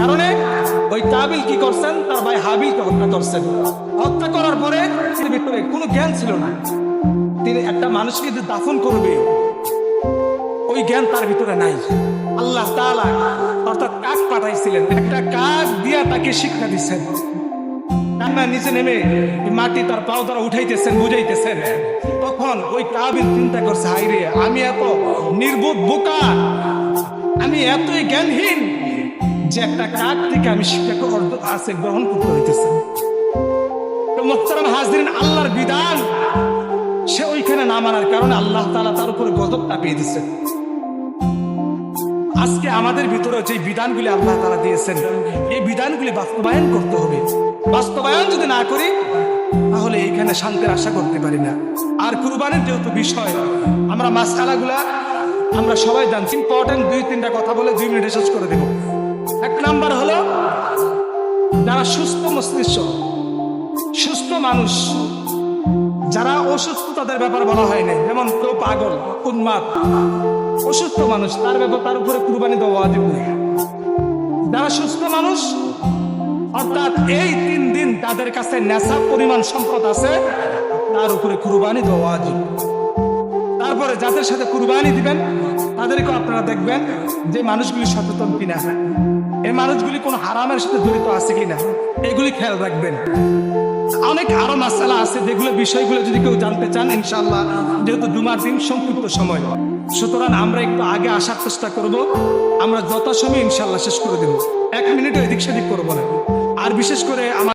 কারণে ওই কাবিল কি করছেন, তার ভাই হাবিলকে হত্যা করছেন। হত্যা করার পরে তার ভিতরে কোনো জ্ঞান ছিল না, তিনি একটা মানুষকে যে দাফন করবে ওই জ্ঞান তার ভিতরে নাই। আল্লাহ তাআলা অর্থাৎ কাক পাঠাইছিলেন, একটা কাক দিয়া তাকে শিক্ষা দিচ্ছেন। কান্না নিচে নেমে মাটি তার পাও দ্বারা উঠাইতেছেন, বুঝাইতেছেন। তখন ওই কাবিল চিন্তা করছে, হাইরে আমি এত নির্বোধ বোকা, আমি এতই জ্ঞানহীন যে একটা কাক থেকে আমি শিক্ষা আছে গ্রহণ করতে হইতেছে। তো মোহতারাম হাজরিন, আল্লাহর বিধান সে ওইখানে না মানার কারণে আল্লাহ তাআলা তার উপরে গজব চাপিয়ে দিচ্ছে। আজকে আমাদের ভিতরে যে বিধানগুলি আল্লাহ তাআলা দিয়েছেন, এই বিধানগুলি বাস্তবায়ন করতে হবে। বাস্তবায়ন যদি না করি তাহলে এইখানে শান্তির আশা করতে পারি না। আর কুরবানির যেহেতু বিষয়, আমরা মাসআলাগুলা আমরা সবাই জানছি। ইম্পর্টেন্ট 2-3টা কথা বলে 2 মিনিটে শেষ করে দেব। এক নাম্বার হলো, যারা সুস্থ মস্তিষ্ক, সুস্থ মানুষ, যারা অসুস্থ তাদের ব্যাপার বলা হয় না, যেমন কেউ পাগল, উন্মাদ, অসুস্থ মানুষ, তার উপরে কুরবানি দেওয়া ওয়াজিব নেই। যারা সুস্থ মানুষ অর্থাৎ এই 3 দিন তাদের কাছে নেশা পরিমাণ সম্পদ আছে, তার উপরে কুরবানি দেওয়া ওয়াজিব। তারপরে যাদের সাথে কুরবানি দিবেন তাদেরকেও আপনারা দেখবেন যে মানুষগুলি সচেতন কিনা, এই মানুষগুলি কোনো হারামের সাথে জড়িত আছে কিনা, এগুলি খেয়াল রাখবেন। অনেক আরো মাসালা আছে যেগুলো বিষয়গুলো যদি কেউ জানতে চান, ইনশাআল্লাহ যেহেতু জুমার দিন সংক্ষিপ্ত সময়, সুতরাং আমরা একটু আগে আসার চেষ্টা করব। আমরা যথাসময়ে ইনশাআল্লাহ শেষ করে দেব, 1 মিনিটও এদিক সেদিক করবো না। আর বিশেষ করে আমার